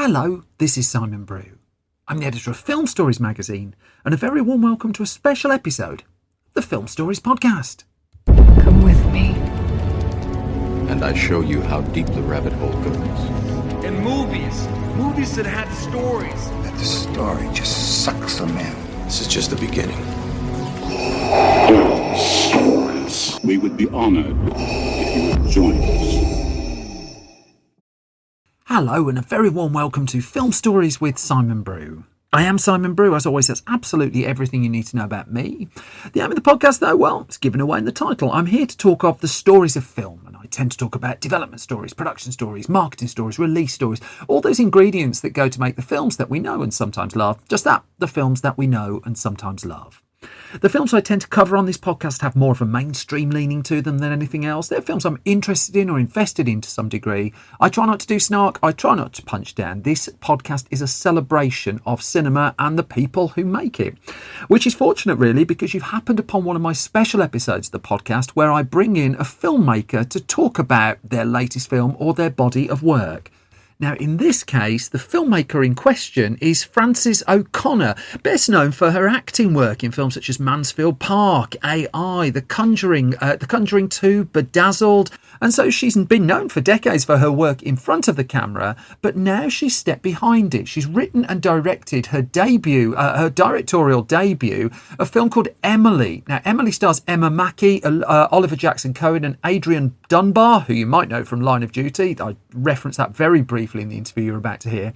Hello, this is Simon Brew. I'm the editor of Film Stories magazine, and a very warm welcome to a special episode of the Film Stories podcast. Come with me. And I show you how deep the rabbit hole goes. In movies that had stories. That the story just sucks them in. This is just the beginning. Stories. We would be honored if you would join us. Hello, and a very warm welcome to Film Stories with Simon Brew. I am Simon Brew. As always, that's absolutely everything you need to know about me. The aim of the podcast, though, well, it's given away in the title. I'm here to talk of the stories of film, and I tend to talk about development stories, production stories, marketing stories, release stories, all those ingredients that go to make the films that we know and sometimes love. Just that, the films that we know and sometimes love. The films I tend to cover on this podcast have more of a mainstream leaning to them than anything else. They're films I'm interested in or invested in to some degree. I try not to do snark. I try not to punch down. This podcast is a celebration of cinema and the people who make it, which is fortunate, really, because you've happened upon one of my special episodes of the podcast where I bring in a filmmaker to talk about their latest film or their body of work. Now, in this case, the filmmaker in question is Frances O'Connor, best known for her acting work in films such as Mansfield Park, AI, The Conjuring 2, Bedazzled. And so she's been known for decades for her work in front of the camera, but now she's stepped behind it. She's written and directed her directorial debut, a film called Emily. Now, Emily stars Emma Mackey, Oliver Jackson-Cohen and Adrian Dunbar, who you might know from Line of Duty. I referenced that very briefly in the interview you're about to hear.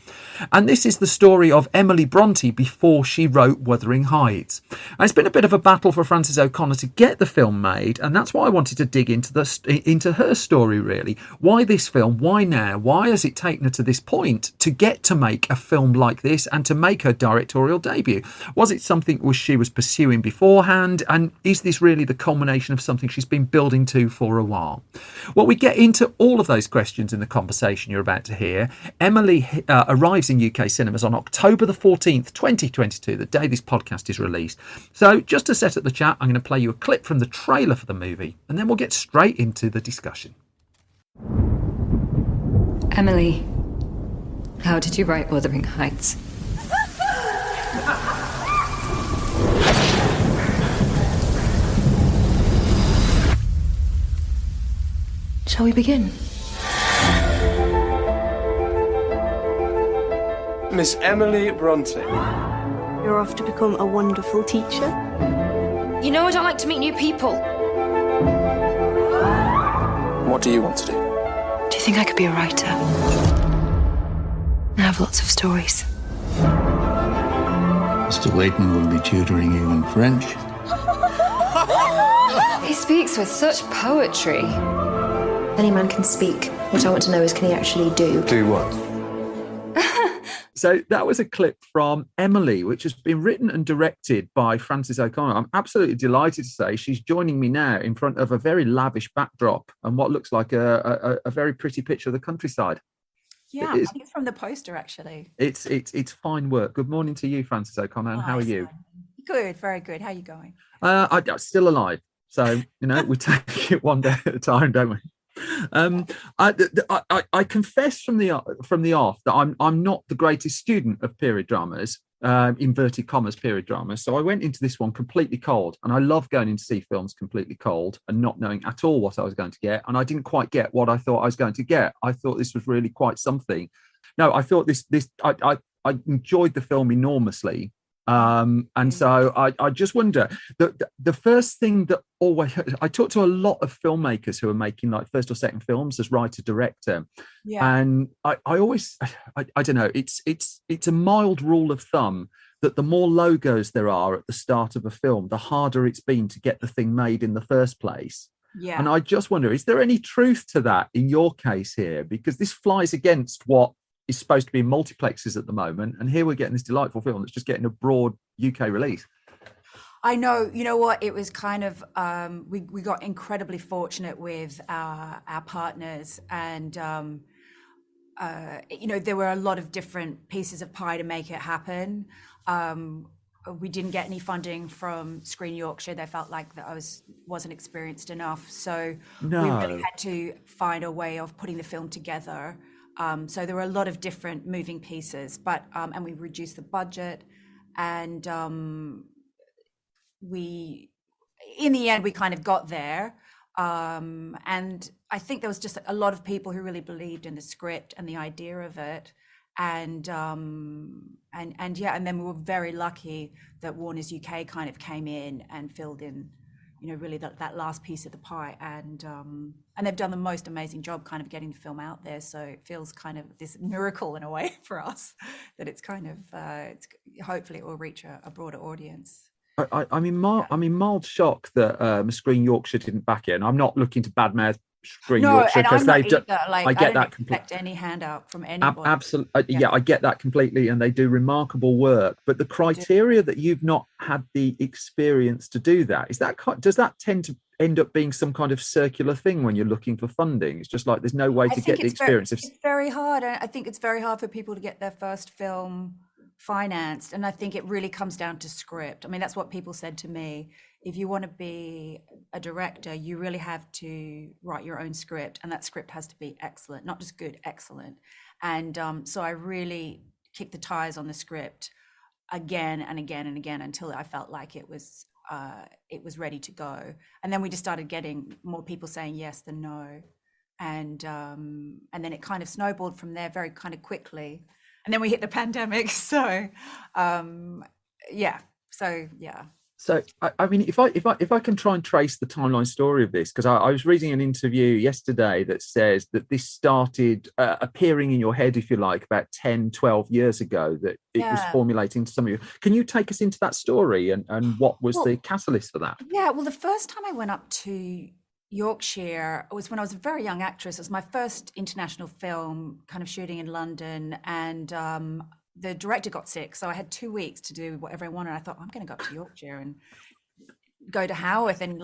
And this is the story of Emily Bronte before she wrote Wuthering Heights. And it's been a bit of a battle for Frances O'Connor to get the film made, and that's why I wanted to dig into her story, really. Why this film? Why now? Why has it taken her to this point to get to make a film like this and to make her directorial debut? Was it something she was pursuing beforehand? And is this really the culmination of something she's been building to for a while? Well, we get into all of those questions in the conversation you're about to hear. Emily arrives in UK cinemas on October the 14th, 2022, the day this podcast is released. So just to set up the chat, I'm going to play you a clip from the trailer for the movie, and then we'll get straight into the discussion. Emily, how did you write Wuthering Heights? Shall we begin? Miss Emily Bronte. You're off to become a wonderful teacher. You know I don't like to meet new people. What do you want to do? Do you think I could be a writer? I have lots of stories. Mr. Waitman will be tutoring you in French. He speaks with such poetry. Any man can speak. What I want to know is, can he actually do? Do what? So that was a clip from Emily, which has been written and directed by Frances O'Connor. I'm absolutely delighted to say she's joining me now in front of a very lavish backdrop and what looks like a very pretty picture of the countryside. Yeah, I think it's from the poster, actually. It's fine work. Good morning to you, Frances O'Connor, and how are you? Good, very good. How are you going? I'm still alive. So, we take it one day at a time, don't we? I confess from the off that I'm not the greatest student of period dramas, inverted commas period dramas. So I went into this one completely cold, and I love going in to see films completely cold and not knowing at all what I was going to get. And I didn't quite get what I thought I was going to get. I thought this was really quite something. No, I thought I enjoyed the film enormously. And so I just wonder, the first thing that always, I talk to a lot of filmmakers who are making like first or second films as writer director. Yeah. And I always, I don't know, it's a mild rule of thumb that the more logos there are at the start of a film, the harder it's been to get the thing made in the first place. Yeah. And I just wonder, is there any truth to that in your case here? Because this flies against what is supposed to be in multiplexes at the moment, and here we're getting this delightful film that's just getting a broad UK release. I know. You know what? It was kind of we got incredibly fortunate with our partners, and there were a lot of different pieces of pie to make it happen. We didn't get any funding from Screen Yorkshire. They felt like that I wasn't experienced enough, so we really had to find a way of putting the film together. So there were a lot of different moving pieces, but and we reduced the budget, and we, in the end, we kind of got there. And I think there was just a lot of people who really believed in the script and the idea of it. And yeah, and then we were very lucky that Warner's UK kind of came in and filled in, really that last piece of the pie. And they've done the most amazing job kind of getting the film out there. So it feels kind of this miracle in a way for us that it's kind of, hopefully it will reach a broader audience. I'm in mild shock that Screen Yorkshire didn't back it, and I'm not looking to badmouth Screen Yorkshire because they've done. I get that completely. Any handout from anybody. Absolutely, yeah, I get that completely, and they do remarkable work. But the criteria that you've not had the experience to do that, does that tend to end up being some kind of circular thing when you're looking for funding? It's just like there's no way to get the experience. It's very hard. I think it's very hard for people to get their first film financed, and I think it really comes down to script. I mean, that's what people said to me. If you want to be a director, you really have to write your own script, and that script has to be excellent, not just good, excellent. And so I really kicked the tires on the script again and again and again until I felt like it was ready to go. And then we just started getting more people saying yes than no, and then it kind of snowballed from there very kind of quickly. And then we hit the pandemic. So, yeah. So, I mean, if I can try and trace the timeline story of this, because I was reading an interview yesterday that says that this started appearing in your head, if you like, about 10, 12 years ago, that it was formulating to some of you. Can you take us into that story and what was the catalyst for that? Yeah, well, the first time I went up to Yorkshire was when I was a very young actress. It was my first international film, kind of shooting in London, and the director got sick, so I had 2 weeks to do whatever I wanted. I thought, I'm going to go up to Yorkshire and go to Haworth and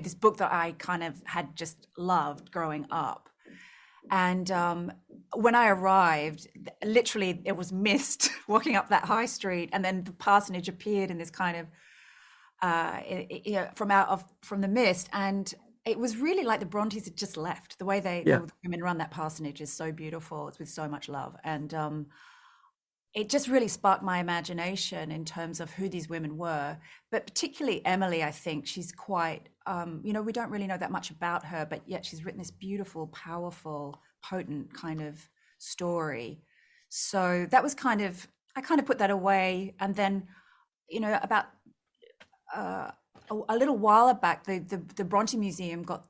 this book that I kind of had just loved growing up. And when I arrived, literally it was mist walking up that high street, and then the parsonage appeared in this kind of from the mist, and it was really like the Brontes had just left. The way the women run that parsonage is so beautiful. It's with so much love. And it just really sparked my imagination in terms of who these women were. But particularly Emily, I think she's quite, we don't really know that much about her, but yet she's written this beautiful, powerful, potent kind of story. So that was I kind of put that away. And then, about a little while back, the Bronte Museum got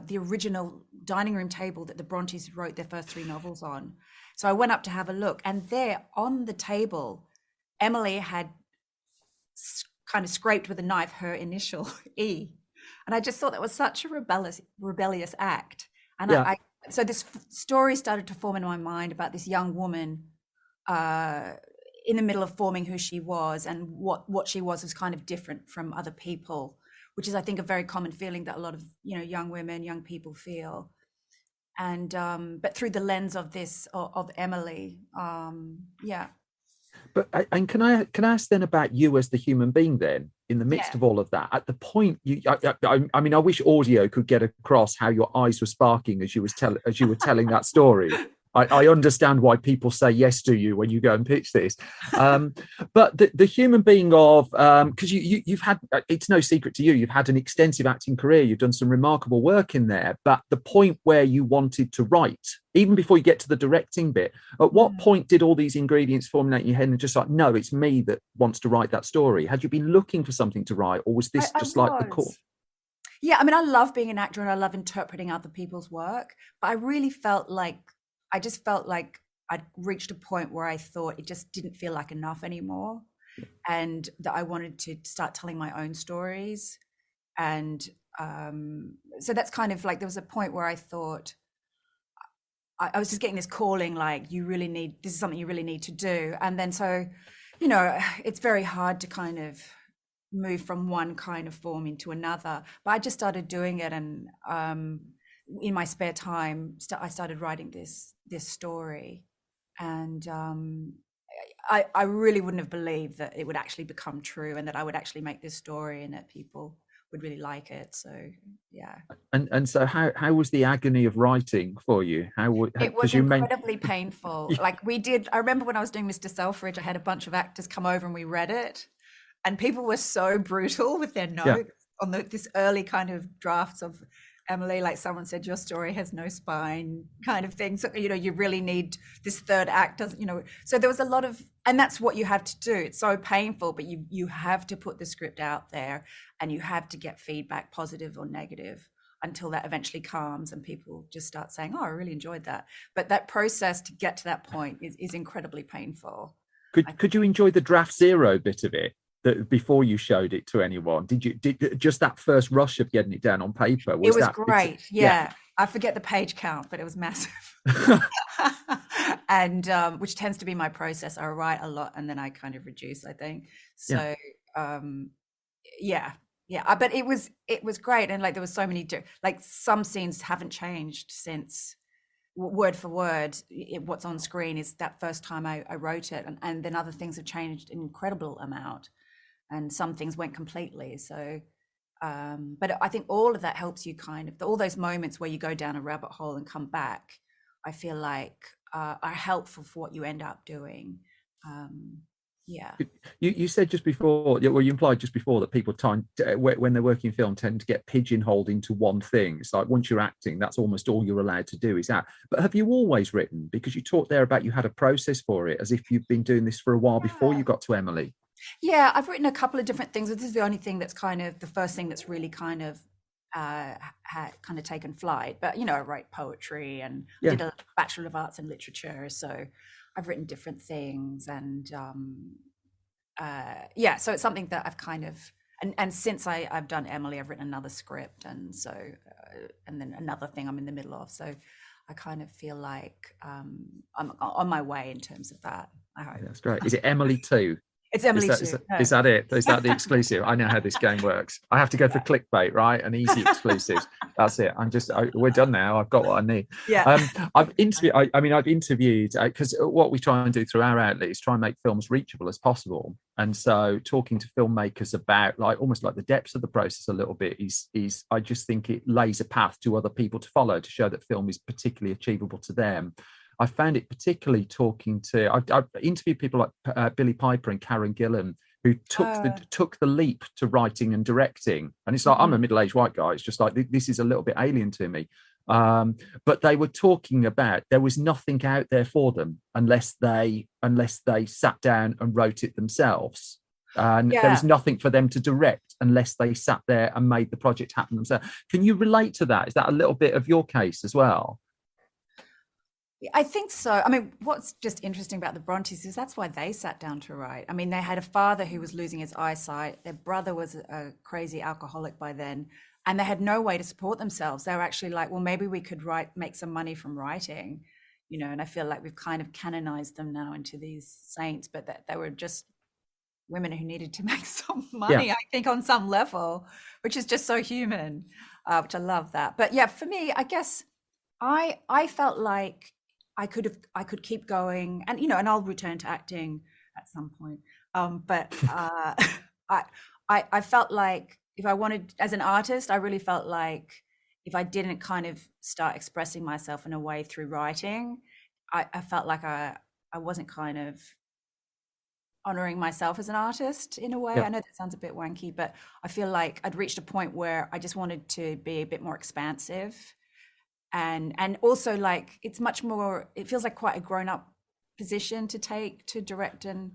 the original dining room table that the Brontes wrote their first 3 novels on. So I went up to have a look, and there on the table, Emily had kind of scraped with a knife her initial E, and I just thought that was such a rebellious act. And so this story started to form in my mind about this young woman in the middle of forming who she was, and what she was kind of different from other people, which is, I think, a very common feeling that a lot of young women, young people feel. And but through the lens of Emily, But can I ask then about you as the human being then in the midst of all of that? At the point I mean, I wish audio could get across how your eyes were sparking as you were telling that story. I understand why people say yes to you when you go and pitch this, but the human being of because you've had, it's no secret to you, you've had an extensive acting career, you've done some remarkable work in there, but the point where you wanted to write, even before you get to the directing bit, at what point did all these ingredients formulate in your head and just like, no, it's me that wants to write that story? Had you been looking for something to write, or was this just like the core? Yeah, I mean, I love being an actor and I love interpreting other people's work, but I really felt like I'd reached a point where I thought it just didn't feel like enough anymore, and that I wanted to start telling my own stories. And so that's kind of like, there was a point where I thought I was just getting this calling, like, this is something you really need to do. And then so, it's very hard to kind of move from one kind of form into another, but I just started doing it. And in my spare time, I started writing this story, and I really wouldn't have believed that it would actually become true, and that I would actually make this story, and that people would really like it. So yeah. And so how was the agony of writing for you? It was incredibly painful. Like I remember when I was doing Mr. Selfridge, I had a bunch of actors come over and we read it, and people were so brutal with their notes on this early kind of drafts of Emily. Like someone said, your story has no spine, kind of thing. So you really need this third act, doesn't So there was a lot of, and that's what you have to do. It's so painful, but you have to put the script out there, and you have to get feedback, positive or negative, until that eventually calms and people just start saying, oh, I really enjoyed that. But that process to get to that point is incredibly painful. Could you enjoy the draft zero bit of it that before you showed it to anyone? Did just that first rush of getting it down on paper? It was great. Yeah. I forget the page count, but it was massive. And which tends to be my process. I write a lot and then I kind of reduce, I think. So but it was great. And like there was so many like some scenes haven't changed since, word for word. What's on screen is that first time I wrote it, and then other things have changed an incredible amount, and some things went completely. So but I think all of that helps you kind of, all those moments where you go down a rabbit hole and come back, I feel like are helpful for what you end up doing. You said just before, well, you implied just before that people when they're working in film tend to get pigeonholed into one thing. It's like once you're acting, that's almost all you're allowed to do is act. But have you always written? Because you talked there about you had a process for it, as if you've been doing this for a while before you got to Emily. Yeah, I've written a couple of different things. This is the only thing that's kind of the first thing that's really kind of had kind of taken flight. But I write poetry and did a Bachelor of Arts in Literature, so I've written different things, and so it's something that I've kind of, and since I've done Emily, I've written another script, and so and then another thing I'm in the middle of. So I kind of feel like I'm on my way in terms of that. I hope. That's great. Is it Emily 2? It's Emily too. Is that it? Is that the exclusive? I know how this game works. I have to go for clickbait, right? And easy exclusives. That's it. We're done now. I've got what I need. Yeah. I've interviewed because what we try and do through our outlet is try and make films reachable as possible. And so talking to filmmakers about almost like the depths of the process a little bit is I just think it lays a path to other people to follow to show that film is particularly achievable to them. I found it particularly talking to, I've interviewed people like Billy Piper and Karen Gillan, who took the leap to writing and directing. And it's like, I'm a middle-aged white guy. It's just like, this is a little bit alien to me. But they were talking about, there was nothing out there for them unless they sat down and wrote it themselves. And there was nothing for them to direct unless they sat there and made the project happen themselves. Can you relate to that? Is that a little bit of your case as well? I think so. I mean, what's just interesting about the Brontes is that's why they sat down to write. I mean, they had a father who was losing his eyesight. Their brother was a crazy alcoholic by then, and they had no way to support themselves. They were actually like, well, maybe we could make some money from writing, and I feel like we've kind of canonized them now into these saints, but that they were just women who needed to make some money, I think, on some level, which is just so human, which I love that. But yeah, for me, I guess I felt like I could keep going, and and I'll return to acting at some point. But I felt like if I wanted, as an artist, I really felt like if I didn't kind of start expressing myself in a way through writing, I felt like I wasn't kind of honoring myself as an artist in a way. I know that sounds a bit wanky, but I feel like I'd reached a point where I just wanted to be a bit more expansive. And also, like, it's much more, it feels like quite a grown-up position to take, to direct and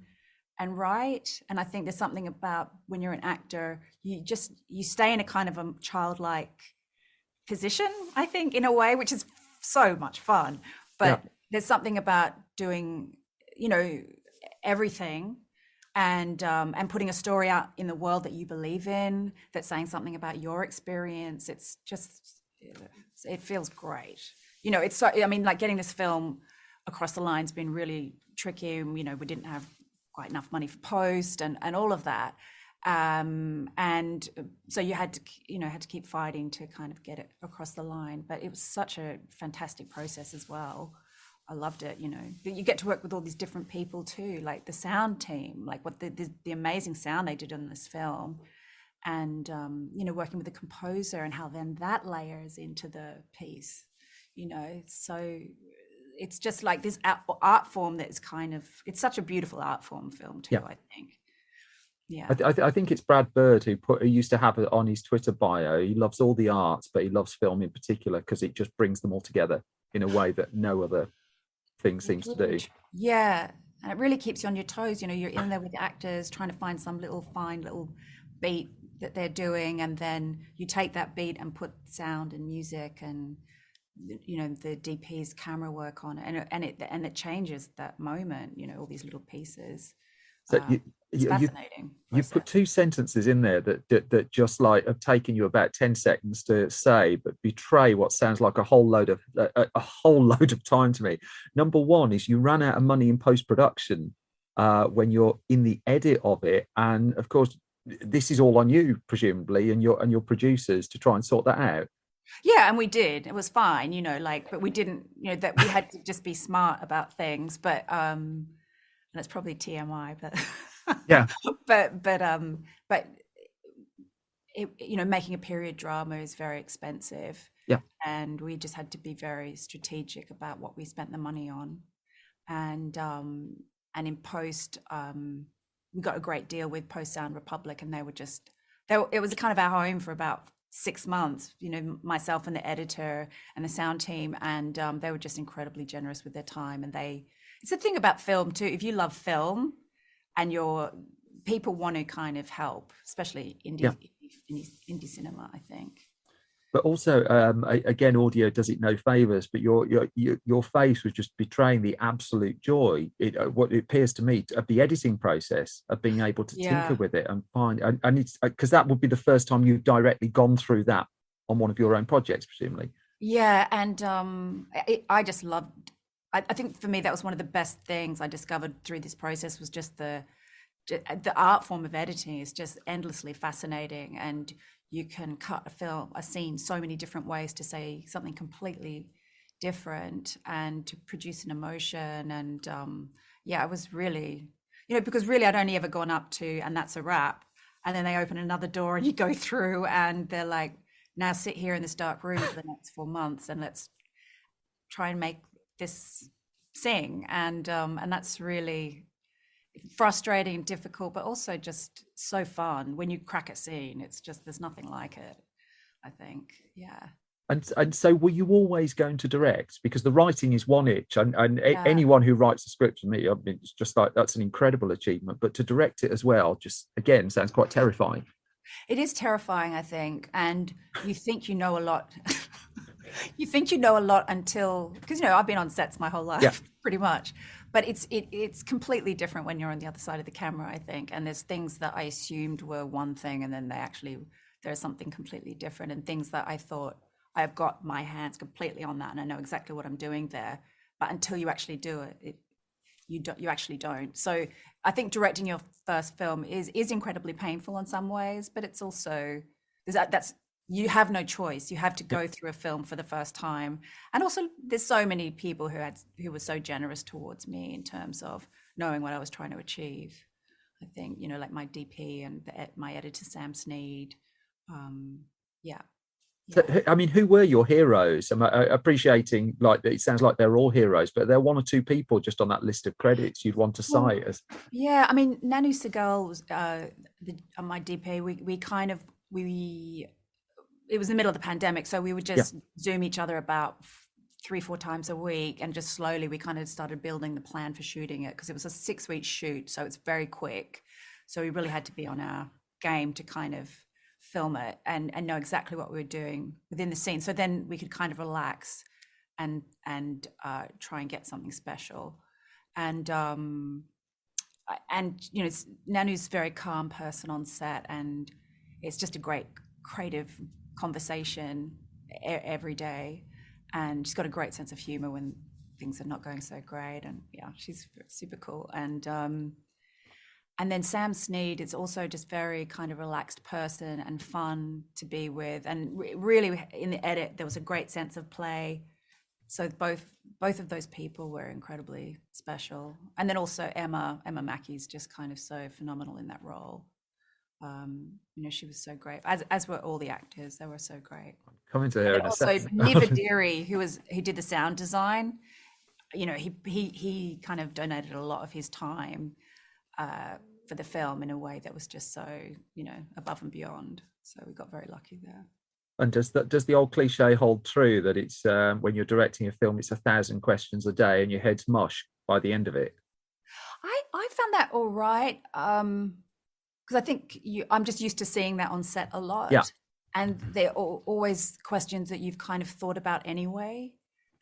write. And I think there's something about when you're an actor, you stay in a kind of a childlike position, I think, in a way, which is so much fun. But there's something about doing, everything and putting a story out in the world that you believe in, that's saying something about your experience. It's just, it feels great. It's so, I mean, like getting this film across the line's been really tricky. We didn't have quite enough money for post and all of that. And so you had to keep fighting to kind of get it across the line. But it was such a fantastic process as well. I loved it. You get to work with all these different people too, like the sound team, like what the amazing sound they did on this film. and you know, working with the composer and how then that layers into the piece, you know. So it's just like this art form that's kind of, it's such a beautiful art form, film too, I think. Yeah. I think it's Brad Bird who used to have it on his Twitter bio. He loves all the arts, but he loves film in particular because it just brings them all together in a way that no other thing seems to do. Yeah, and it really keeps you on your toes. You know, you're in there with the actors trying to find some fine little beat that they're doing, and then you take that beat and put sound and music and, you know, the DP's camera work on it, and it changes that moment. You know, all these little pieces. So it's fascinating. You've put two sentences in there that just like have taken you about 10 seconds to say, but betray what sounds like a whole load of time to me. Number one is you ran out of money in post-production when you're in the edit of it, and of course this is all on you presumably and your producers to try and sort that out. Yeah, and we did. It was fine, you know, like, but we didn't, you know, that we had to just be smart about things. But and it's probably TMI, but yeah, but it, you know, making a period drama is very expensive. Yeah, and we just had to be very strategic about what we spent the money on, and in post, we got a great deal with Post Sound Republic, and it was kind of our home for about 6 months, you know, myself and the editor and the sound team, and they were just incredibly generous with their time. And it's the thing about film too, if you love film and people want to kind of help, especially indie cinema, I think. But also, again, audio does it no favors. But your face was just betraying the absolute joy. What it appears to me of the editing process of being able to tinker with it and find, and it's because that would be the first time you've directly gone through that on one of your own projects, presumably. Yeah, and I just loved. I think for me that was one of the best things I discovered through this process was just the art form of editing is just endlessly fascinating, and you can cut a scene so many different ways to say something completely different and to produce an emotion. And it was really, you know, because really I'd only ever gone up to, and that's a wrap. And then they open another door and you go through and they're like, now sit here in this dark room for the next 4 months and let's try and make this sing. And that's really frustrating and difficult, but also just so fun when you crack a scene. It's just, there's nothing like it, I think. Yeah. And so were you always going to direct? Because the writing is one itch, and anyone who writes a script for me, I mean, it's just like, that's an incredible achievement, but to direct it as well, just again, sounds quite terrifying. It is terrifying, I think. And you think you know a lot. You think you know a lot until, because, you know, I've been on sets my whole life, pretty much. But it's completely different when you're on the other side of the camera, I think. And there's things that I assumed were one thing, and then there's something completely different. And things that I thought I've got my hands completely on that, and I know exactly what I'm doing there. But until you actually do it, you actually don't. So I think directing your first film is incredibly painful in some ways, but it's also you have no choice. You have to go through a film for the first time. And also there's so many people who were so generous towards me in terms of knowing what I was trying to achieve. I think, you know, like my DP and my editor, Sam Sneed. So, I mean, who were your heroes? I'm appreciating, like, it sounds like they're all heroes, but there are one or two people just on that list of credits you'd want to cite as. Yeah, I mean, Nanu Segal was my DP. It was the middle of the pandemic, so we would just Zoom each other about 3-4 times a week, and just slowly we kind of started building the plan for shooting it, because it was a 6-week shoot, so it's very quick. So we really had to be on our game to kind of film it and know exactly what we were doing within the scene. So then we could kind of relax and try and get something special. And you know, Nanu's a very calm person on set, and it's just a great creative conversation every day, and she's got a great sense of humor when things are not going so great. And yeah, she's super cool. And then Sam Sneed is also just very kind of relaxed person and fun to be with. And really in the edit, there was a great sense of play. So both of those people were incredibly special. And then also Emma Mackey's just kind of so phenomenal in that role. She was so great, as were all the actors. They were so great. Coming to her in a Also, second. Niva Deary, who did the sound design, he kind of donated a lot of his time for the film in a way that was just so, above and beyond. So we got very lucky there. And does the old cliche hold true that it's when you're directing a film, it's 1,000 questions a day and your head's mush by the end of it? I found that all right, because I think I'm just used to seeing that on set a lot. Yeah. And they're always questions that you've kind of thought about anyway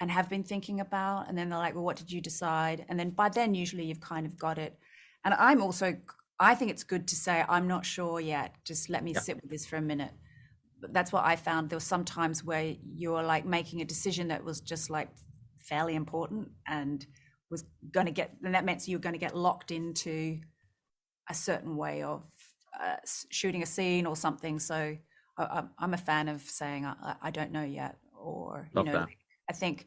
and have been thinking about. And then they're like, well, what did you decide? And then by then, usually you've kind of got it. And I think it's good to say, I'm not sure yet. Just let me sit with this for a minute. But that's what I found. There were some times where you were like making a decision that was just like fairly important and was going to and that meant you were going to get locked into a certain way of shooting a scene or something. So I'm a fan of saying, I don't know yet. Or, I think,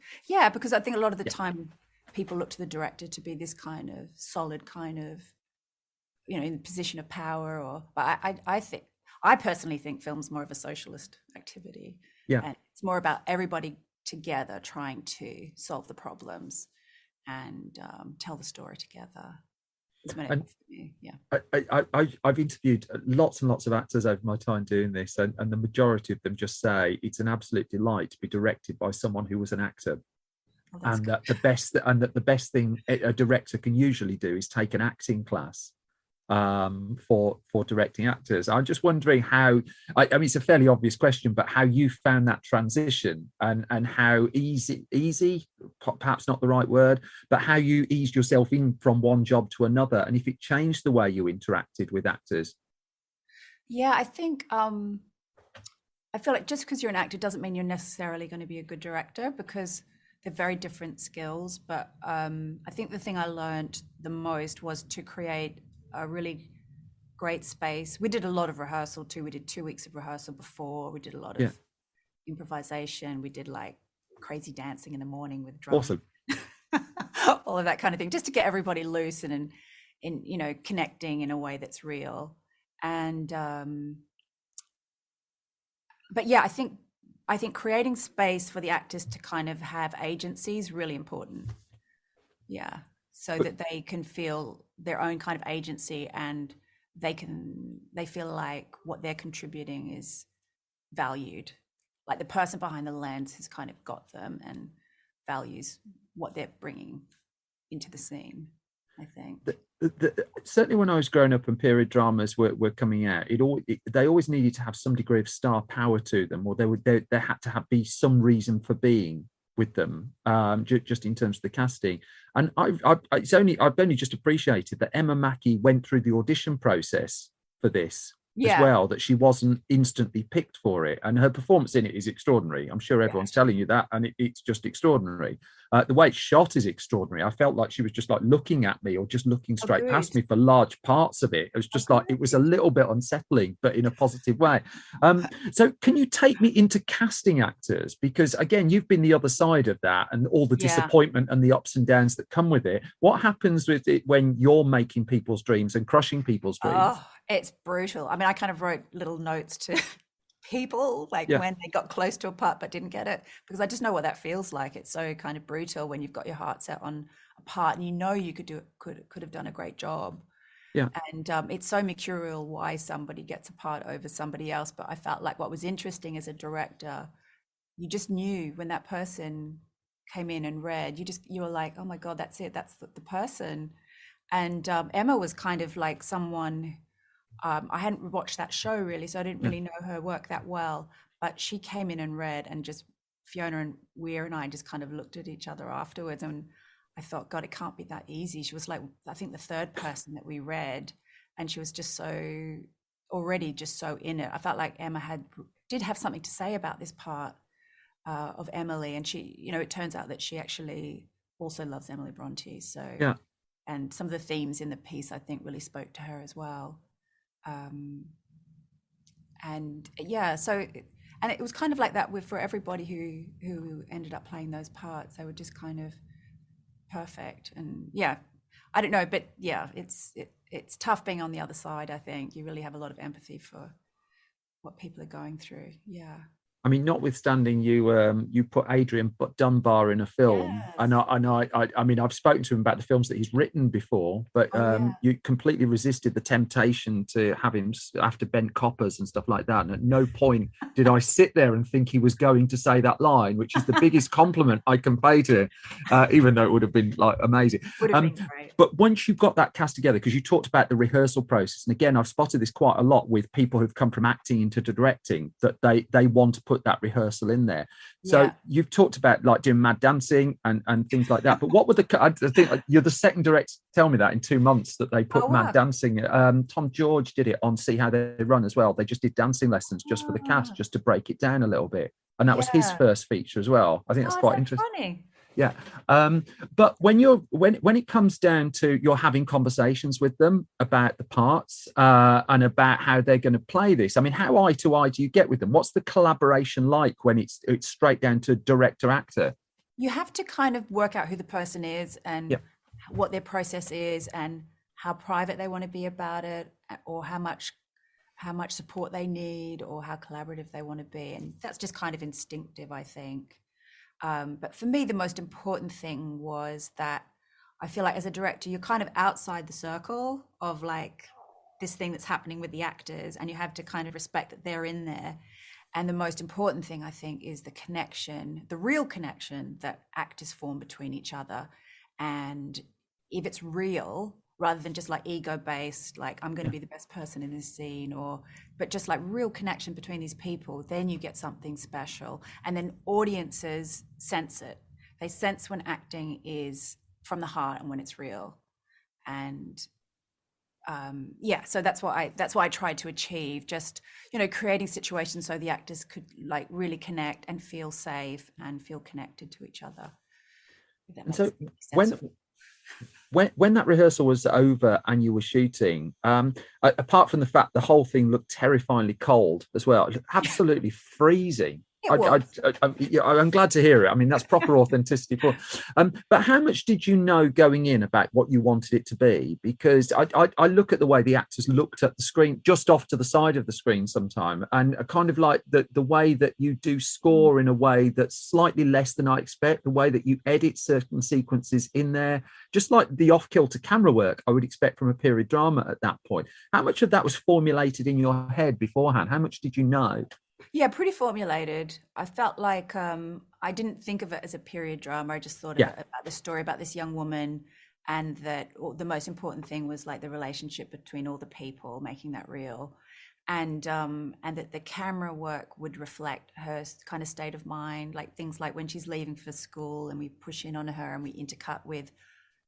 because I think a lot of the time people look to the director to be this kind of solid kind of, in position of power but I personally think film's more of a socialist activity. Yeah. And it's more about everybody together trying to solve the problems and tell the story together. I've interviewed lots and lots of actors over my time doing this, and the majority of them just say it's an absolute delight to be directed by someone who was an actor. And that the best thing a director can usually do is take an acting class for directing actors. I'm just wondering how, I mean, it's a fairly obvious question, but how you found that transition and how easy, perhaps not the right word, but how you eased yourself in from one job to another, and if it changed the way you interacted with actors. Yeah, I think I feel like just because you're an actor doesn't mean you're necessarily going to be a good director, because they're very different skills. But I think the thing I learned the most was to create a really great space. We did a lot of rehearsal too. We did 2 weeks of rehearsal before. We did a lot of improvisation. We did like crazy dancing in the morning with drums. Awesome. All of that kind of thing, just to get everybody loose and in connecting in a way that's real. And but yeah, I think creating space for the actors to kind of have agency is really important. Yeah. So that they can feel their own kind of agency, and they feel like what they're contributing is valued. Like the person behind the lens has kind of got them and values what they're bringing into the scene, I think. Certainly when I was growing up and period dramas were coming out, they always needed to have some degree of star power to them, or there had to be some reason for being with them, just in terms of the casting. And I've only just appreciated that Emma Mackey went through the audition process for this as well, that she wasn't instantly picked for it, and her performance in it is extraordinary. I'm sure everyone's telling you that, and it's just extraordinary. The way it's shot is extraordinary. I felt like she was just like looking at me, or just looking straight past me for large parts of it. It was just like, it was a little bit unsettling, but in a positive way. So can you take me into casting actors? Because again, you've been the other side of that, and all the disappointment and the ups and downs that come with it. What happens with it when you're making people's dreams and crushing people's dreams? Oh, it's brutal. I mean, I kind of wrote little notes to people when they got close to a part but didn't get it, because I just know what that feels like. It's so kind of brutal when you've got your heart set on a part and you could have done a great job. Yeah. And it's so mercurial why somebody gets a part over somebody else. But I felt like what was interesting as a director, you just knew when that person came in and read, you were like, oh my God, that's it. That's the person. And Emma was kind of like someone, I hadn't watched that show really, so I didn't really know her work that well, but she came in and read, and just Fiona and Weir and I just kind of looked at each other afterwards, and I thought, God, it can't be that easy. She was like, I think the third person that we read, and she was just already so in it. I felt like Emma did have something to say about this part of Emily, and she, it turns out that she actually also loves Emily Bronte. So and some of the themes in the piece I think really spoke to her as well. And it was kind of like that for everybody who ended up playing those parts. They were just kind of perfect. And I don't know, but it's it's tough being on the other side. I think you really have a lot of empathy for what people are going through. Yeah. I mean, notwithstanding you put Adrian Dunbar in a film, Yes. and I mean, I've spoken to him about the films that he's written before, but you completely resisted the temptation to have him after bent coppers and stuff like that. And at no point did I sit there and think he was going to say that line, which is the biggest compliment I can pay to him, even though it would have been like amazing. Would have been great. But once you've got that cast together, because you talked about the rehearsal process, and again, I've spotted this quite a lot with people who've come from acting into directing, that they want to put that rehearsal in there. So you've talked about like doing Mad Dancing and things like that. But what were I think you're the second director to tell me that in 2 months that they put Mad Dancing. Tom George did it on See How They Run as well. They just did dancing lessons just for the cast, just to break it down a little bit. And that was his first feature as well. I think that's quite interesting. Funny. Yeah. But when it comes down to you're having conversations with them about the parts and about how they're going to play this, I mean, how eye to eye do you get with them? What's the collaboration like when it's straight down to director actor? You have to kind of work out who the person is and what their process is and how private they want to be about it, or how much support they need, or how collaborative they want to be. And that's just kind of instinctive, I think. But for me, the most important thing was that I feel like as a director, you're kind of outside the circle of like this thing that's happening with the actors, and you have to kind of respect that they're in there. And the most important thing, I think, is the connection, the real connection that actors form between each other. And if it's real, rather than just like ego-based, like I'm going to be the best person in this scene, but just like real connection between these people, then you get something special. And then audiences sense it. They sense when acting is from the heart and when it's real. And so that's what I tried to achieve, just, creating situations so the actors could like really connect and feel safe and feel connected to each other. And so when that rehearsal was over and you were shooting, apart from the fact the whole thing looked terrifyingly cold as well, absolutely freezing. I'm glad to hear it. I mean, that's proper authenticity. But how much did you know going in about what you wanted it to be? Because I look at the way the actors looked at the screen, just off to the side of the screen sometime, and kind of like the way that you do score in a way that's slightly less than I expect, the way that you edit certain sequences in there, just like the off-kilter camera work I would expect from a period drama at that point. How much of that was formulated in your head beforehand? How much did you know? Yeah, pretty formulated. I felt like I didn't think of it as a period drama. I just thought about the story about this young woman, and that the most important thing was like the relationship between all the people, making that real, and that the camera work would reflect her kind of state of mind, like things like when she's leaving for school and we push in on her and we intercut with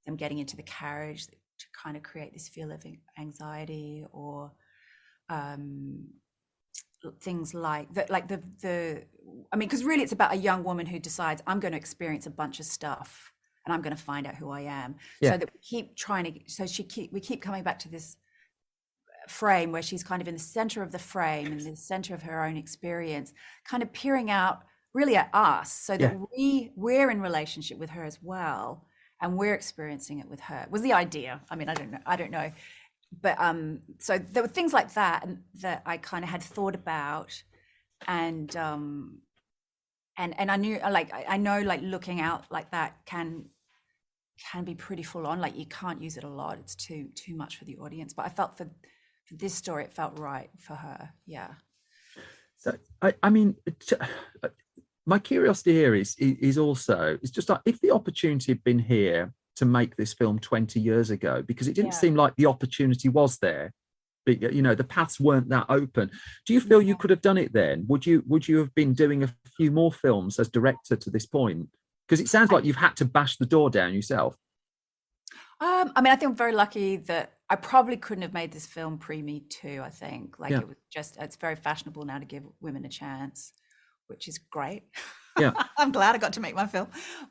them getting into the carriage to kind of create this feel of anxiety, or things like that, like I mean, because really it's about a young woman who decides, I'm going to experience a bunch of stuff and I'm going to find out who I am. So that we keep coming back to this frame where she's kind of in the center of the frame, in the center of her own experience, kind of peering out really at us, so that we're in relationship with her as well, and we're experiencing it with her, was the idea. I mean, I don't know. But so there were things like that, and that I kind of had thought about, and I knew, like, I know, like, looking out like that can be pretty full on. Like, you can't use it a lot; it's too much for the audience. But I felt for this story, it felt right for her. Yeah. So I mean, my curiosity here is also, it's just like, if the opportunity had been here to make this film 20 years ago, because it didn't seem like the opportunity was there, but the paths weren't that open. Do you feel you could have done it then? Would you have been doing a few more films as director to this point? Because it sounds like you've had to bash the door down yourself. I mean, I think I'm very lucky that I probably couldn't have made this film pre-Me Too. I think it was just, it's very fashionable now to give women a chance, which is great. Yeah. I'm glad I got to make my film.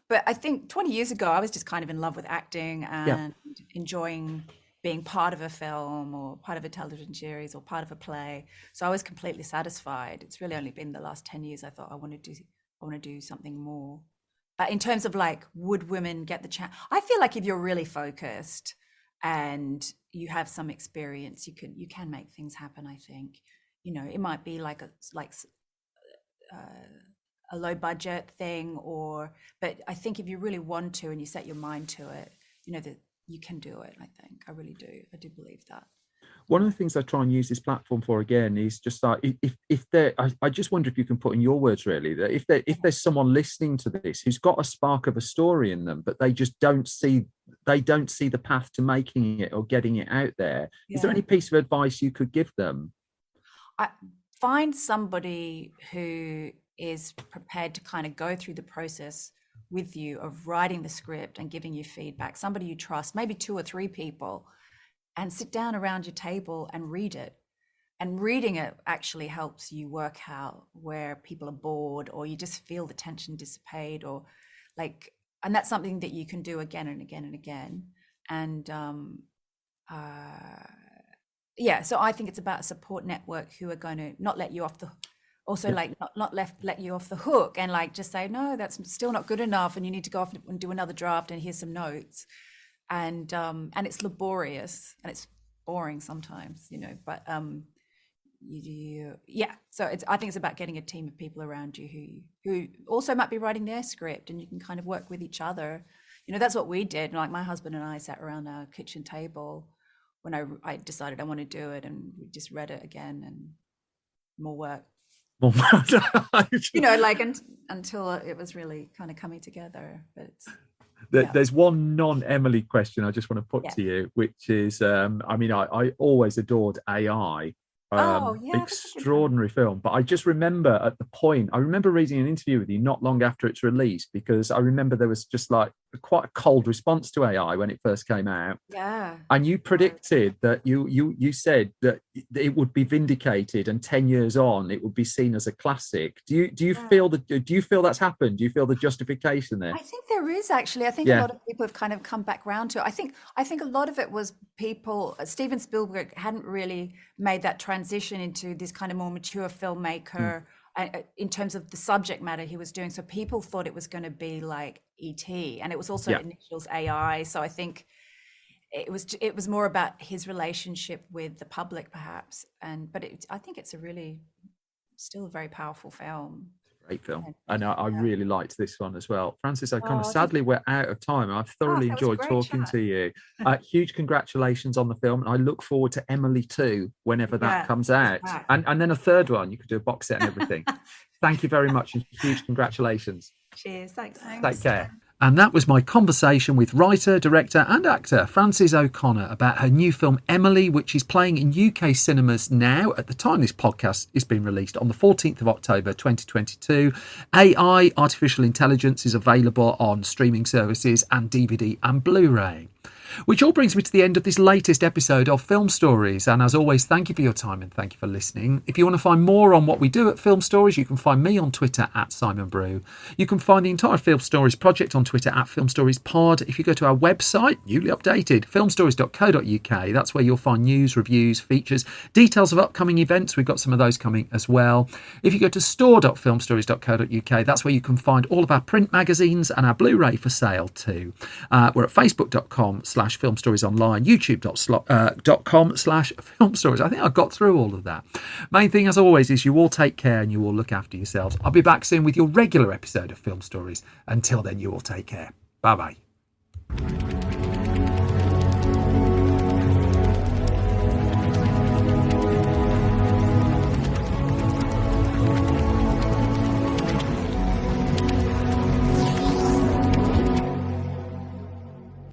But I think 20 years ago, I was just kind of in love with acting and enjoying being part of a film or part of a television series or part of a play. So I was completely satisfied. It's really only been the last 10 years I thought I want to do something more. In terms of like, would women get the chance? I feel like if you're really focused and you have some experience, you can make things happen. I think, it might be like a low budget thing, but I think if you really want to and you set your mind to it, that you can do it. I think I really do. I do believe that. One of the things I try and use this platform for, again, is just like, if there, I just wonder if you can put in your words, really, that if there's someone listening to this who's got a spark of a story in them, but they just don't see the path to making it or getting it out there. Is there any piece of advice you could give them? Find somebody who is prepared to kind of go through the process with you of writing the script and giving you feedback, somebody you trust, maybe 2 or 3 people, and sit down around your table and read it. And reading it actually helps you work out where people are bored, or you just feel the tension dissipate, and that's something that you can do again and again and again. And so I think it's about a support network who are going to not let you off the, also not let you off the hook, and just say, no, that's still not good enough, and you need to go off and do another draft, and here's some notes. And it's laborious and it's boring sometimes, but so I think it's about getting a team of people around you who also might be writing their script, and you can kind of work with each other. That's what we did. Like, my husband and I sat around our kitchen table when I decided I want to do it, and we just read it again, and more work. Until it was really kind of coming together. But there's one non-Emily question I just want to put to you, which is, I always adored AI. Extraordinary film, but I just remember at the point, I remember reading an interview with you not long after its release, because I remember there was just quite a cold response to AI when it first came out. And you predicted that you said that it would be vindicated, and 10 years on it would be seen as a classic. Do you feel that's happened? Do you feel the justification there? I think there is, actually. I think a lot of people have kind of come back around to it. I think a lot of it was people, Steven Spielberg hadn't really made that transition into this kind of more mature filmmaker in terms of the subject matter he was doing. So people thought it was going to be like E.T., and it was also initials AI. So I think it was more about his relationship with the public, perhaps. But I think it's still a very powerful film. Great film, and I really liked this one as well. Frances O'Connor, sadly we're out of time. I've thoroughly enjoyed talking to you. Huge congratulations on the film, and I look forward to Emily 2 whenever that comes out, and then a third one. You could do a box set and everything. Thank you very much, and huge congratulations. Cheers. Thanks. Take care. And that was my conversation with writer, director and actor Frances O'Connor about her new film Emily, which is playing in UK cinemas now. At the time this podcast is being released, on the 14th of October 2022. AI, artificial intelligence, is available on streaming services and DVD and Blu-ray. Which all brings me to the end of this latest episode of Film Stories. And as always, thank you for your time and thank you for listening. If you want to find more on what we do at Film Stories, you can find me on Twitter at Simon Brew. You can find the entire Film Stories project on Twitter at Film Stories Pod. If you go to our website, newly updated, filmstories.co.uk, that's where you'll find news, reviews, features, details of upcoming events. We've got some of those coming as well. If you go to store.filmstories.co.uk, that's where you can find all of our print magazines and our Blu-ray for sale too. We're at facebook.com/Film Stories Online, youtube.com/Film Stories. I think I got through all of that. Main thing, as always, is you all take care and you all look after yourselves. I'll be back soon with your regular episode of Film Stories. Until then, you all take care. Bye-bye.